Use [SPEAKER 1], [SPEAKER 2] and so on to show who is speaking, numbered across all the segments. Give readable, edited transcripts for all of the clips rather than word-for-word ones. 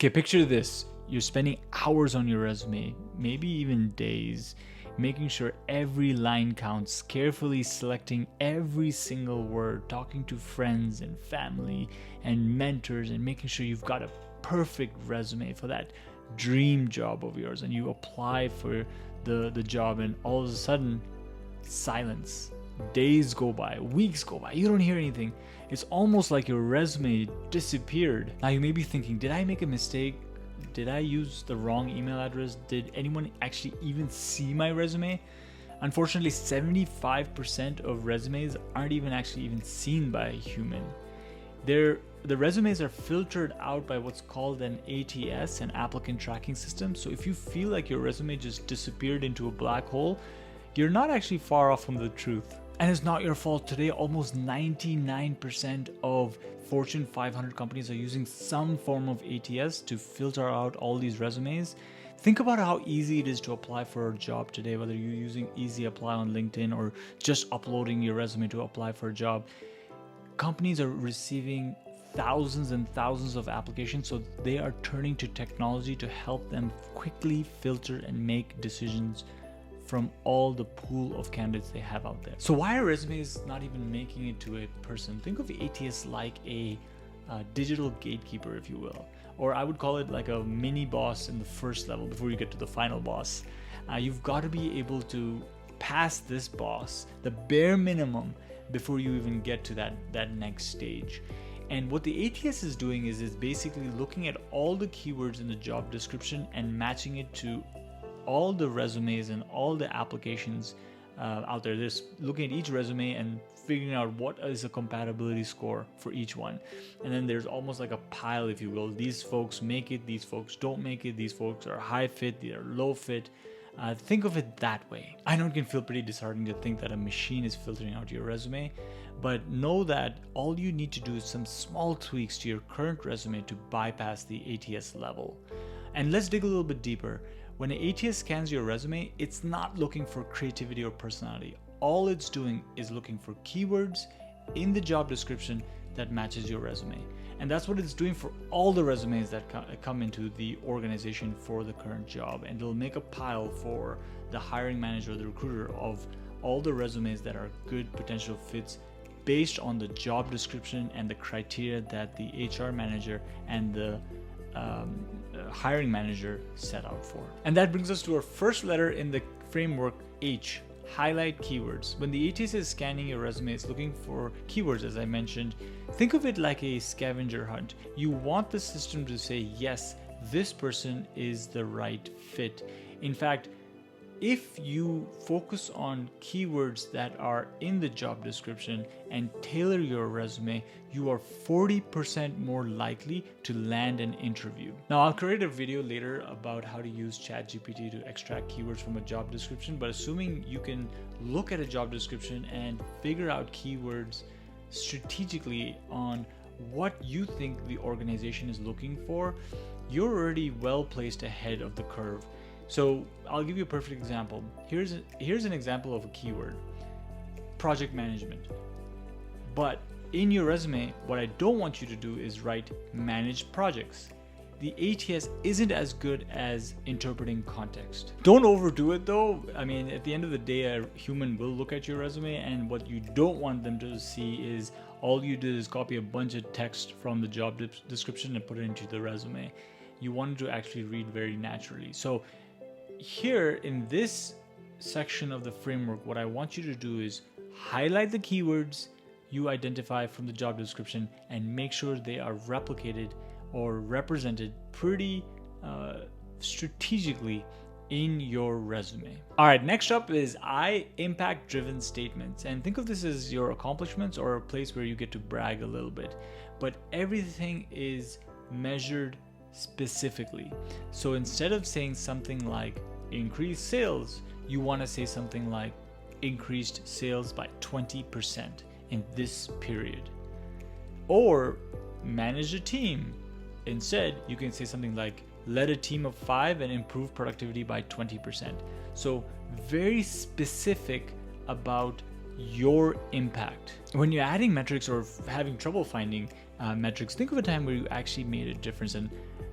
[SPEAKER 1] Okay, picture this. You're spending hours on your resume, maybe even days, making sure every line counts, carefully selecting every single word, talking to friends and family and mentors, and making sure you've got a perfect resume for that dream job of yours. And you apply for the job, and all of a sudden, silence. Days go by, weeks go by, you don't hear anything. It's almost like your resume disappeared. Now you may be thinking, did I make a mistake? Did I use the wrong email address? Did anyone actually even see my resume? Unfortunately, 75% of resumes aren't even seen by a human. The resumes are filtered out by what's called an ATS, an Applicant Tracking System. So if you feel like your resume just disappeared into a black hole, you're not actually far off from the truth. And it's not your fault. Today, almost 99% of Fortune 500 companies are using some form of ATS to filter out all these resumes. Think about how easy it is to apply for a job today, whether you're using Easy Apply on LinkedIn or just uploading your resume to apply for a job. Companies are receiving thousands and thousands of applications, so they are turning to technology to help them quickly filter and make decisions from all the pool of candidates they have out there. So why are resumes not even making it to a person? Think of ATS like a digital gatekeeper, if you will, or I would call it like a mini boss in the first level before you get to the final boss. You've got to be able to pass this boss, the bare minimum, before you even get to that next stage. And what the ATS is doing is basically looking at all the keywords in the job description and matching it to all the resumes and all the applications out there. Just looking at each resume and figuring out what is a compatibility score for each one. And then there's almost like a pile, if you will. These folks make it, these folks don't make it, these folks are high fit, they are low fit. Think of it that way. I know it can feel pretty disheartening to think that a machine is filtering out your resume, but know that all you need to do is some small tweaks to your current resume to bypass the ATS level. And let's dig a little bit deeper. When an ATS scans your resume, it's not looking for creativity or personality. All it's doing is looking for keywords in the job description that matches your resume. And that's what it's doing for all the resumes that come into the organization for the current job. And it'll make a pile for the hiring manager or the recruiter of all the resumes that are good potential fits based on the job description and the criteria that the HR manager and the hiring manager set out for. And that brings us to our first letter in the framework, H. Highlight keywords. When the ATS is scanning your resume, it's looking for keywords, as I mentioned. Think of it like a scavenger hunt. You want the system to say, yes, this person is the right fit. In fact, if you focus on keywords that are in the job description and tailor your resume, you are 40% more likely to land an interview. Now, I'll create a video later about how to use ChatGPT to extract keywords from a job description, but assuming you can look at a job description and figure out keywords strategically on what you think the organization is looking for, you're already well placed ahead of the curve. So I'll give you a perfect example. Here's an example of a keyword: project management. But in your resume, what I don't want you to do is write managed projects. The ATS isn't as good as interpreting context. Don't overdo it though. I mean, at the end of the day, a human will look at your resume, and what you don't want them to see is all you did is copy a bunch of text from the job description and put it into the resume. You want it to actually read very naturally. So here in this section of the framework, what I want you to do is highlight the keywords you identify from the job description and make sure they are replicated or represented pretty strategically in your resume. All right, next up is I, impact driven statements. And think of this as your accomplishments or a place where you get to brag a little bit, but everything is measured specifically. So instead of saying something like increased sales, you want to say something like increased sales by 20% in this period. Or manage a team. Instead, you can say something like led a team of 5 and improved productivity by 20%. So very specific about your impact. When you're adding metrics or having trouble finding metrics, think of a time where you actually made a difference. And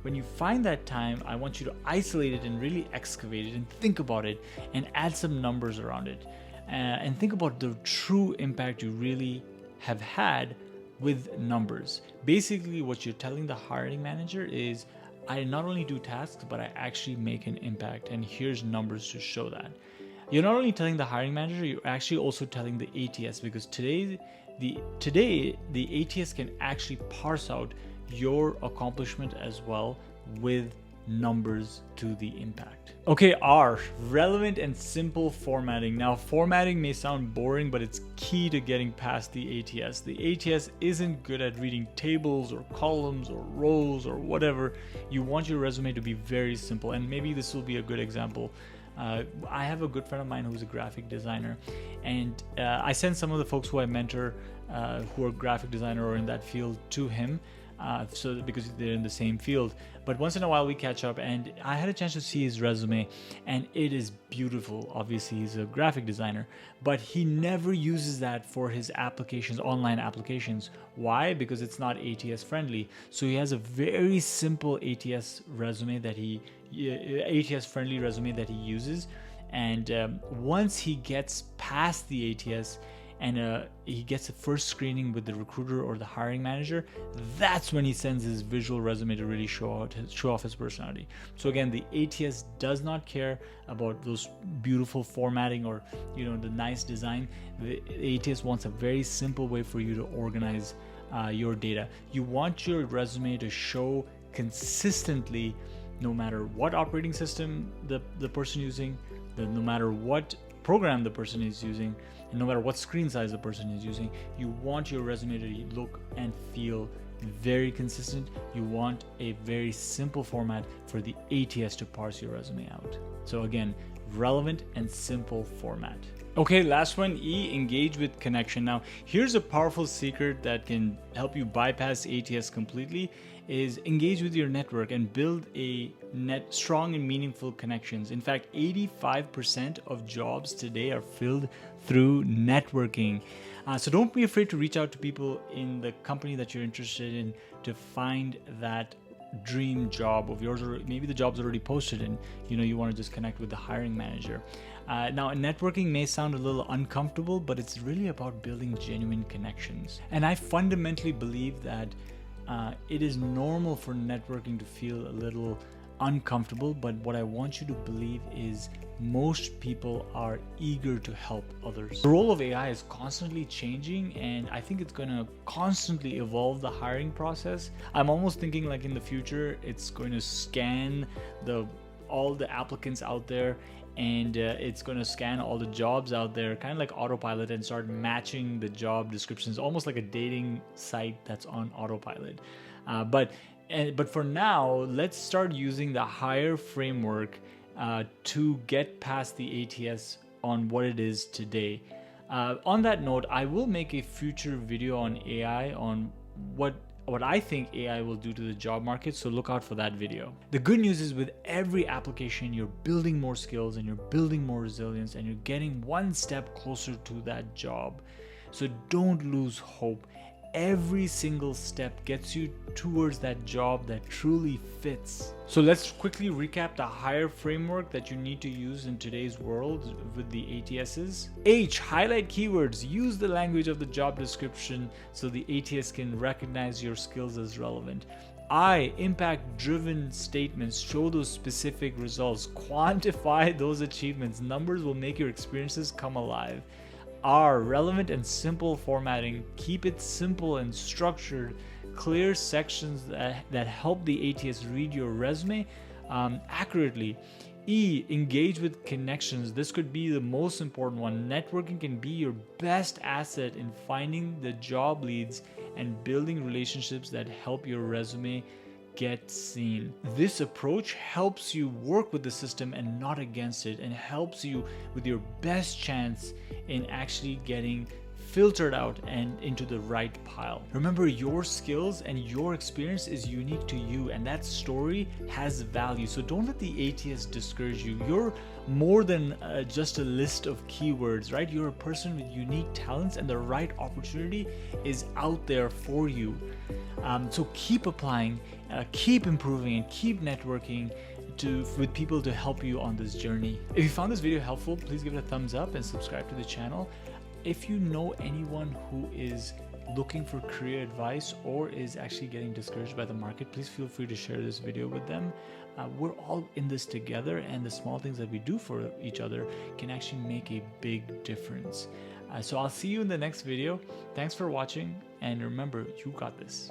[SPEAKER 1] when you find that time, I want you to isolate it and really excavate it and think about it and add some numbers around it. And think about the true impact you really have had with numbers. Basically, what you're telling the hiring manager is, I not only do tasks, but I actually make an impact. And here's numbers to show that. You're not only telling the hiring manager, you're actually also telling the ATS, because today the ATS can actually parse out your accomplishment as well with numbers to the impact. Okay, R, relevant and simple formatting. Now, formatting may sound boring, but it's key to getting past the ATS. The ATS isn't good at reading tables or columns or rows or whatever. You want your resume to be very simple, and maybe this will be a good example. I have a good friend of mine who's a graphic designer, and I send some of the folks who I mentor who are graphic designer or in that field to him, so because they're in the same field. But once in a while we catch up, and I had a chance to see his resume, and it is beautiful. Obviously he's a graphic designer, but he never uses that for his applications, online applications. Why? Because it's not ATS friendly. So he has a very simple ATS friendly resume that he uses, and once he gets past the ATS and he gets a first screening with the recruiter or the hiring manager, that's when he sends his visual resume to really show off his personality. So again, the ATS does not care about those beautiful formatting or the nice design. The ATS wants a very simple way for you to organize your data. You want your resume to show consistently, no matter what operating system the person using, no matter what program the person is using, and no matter what screen size the person is using. You want your resume to look and feel very consistent. You want a very simple format for the ATS to parse your resume out. So again, relevant and simple format. Okay, last one, E, engage with connection. Now, here's a powerful secret that can help you bypass ATS completely, is engage with your network and build a strong and meaningful connections. In fact, 85% of jobs today are filled through networking. So don't be afraid to reach out to people in the company that you're interested in to find that dream job of yours, or maybe the job's already posted and you want to just connect with the hiring manager. Now, networking may sound a little uncomfortable, but it's really about building genuine connections. And I fundamentally believe that it is normal for networking to feel a little uncomfortable, but what I want you to believe is most people are eager to help others. The role of AI is constantly changing, and I think it's going to constantly evolve the hiring process. I'm almost thinking like in the future, it's going to scan all the applicants out there, and it's going to scan all the jobs out there, kind of like autopilot, and start matching the job descriptions, almost like a dating site that's on autopilot. But for now, let's start using the H.I.R.E framework to get past the ATS on what it is today. On that note, I will make a future video on AI, on what I think AI will do to the job market, so look out for that video. The good news is, with every application, you're building more skills and you're building more resilience, and you're getting one step closer to that job. So don't lose hope. Every single step gets you towards that job that truly fits. So let's quickly recap the H.I.R.E framework that you need to use in today's world with the ATSs. H, highlight keywords. Use the language of the job description so the ATS can recognize your skills as relevant. I, impact-driven statements. Show those specific results. Quantify those achievements. Numbers will make your experiences come alive. R, relevant and simple formatting. Keep it simple and structured. Clear sections that help the ATS read your resume accurately. E, engage with connections. This could be the most important one. Networking can be your best asset in finding the job leads and building relationships that help your resume get seen. This approach helps you work with the system and not against it, and helps you with your best chance in actually getting filtered out and into the right pile. Remember, your skills and your experience is unique to you, and that story has value. So don't let the ATS discourage you. You're more than just a list of keywords, right? You're a person with unique talents, and the right opportunity is out there for you. So keep applying keep improving and keep networking with people to help you on this journey. If you found this video helpful, please give it a thumbs up and subscribe to the channel. If you know anyone who is looking for career advice or is actually getting discouraged by the market, please feel free to share this video with them. We're all in this together, and the small things that we do for each other can actually make a big difference. So I'll see you in the next video. Thanks for watching, and remember, you got this.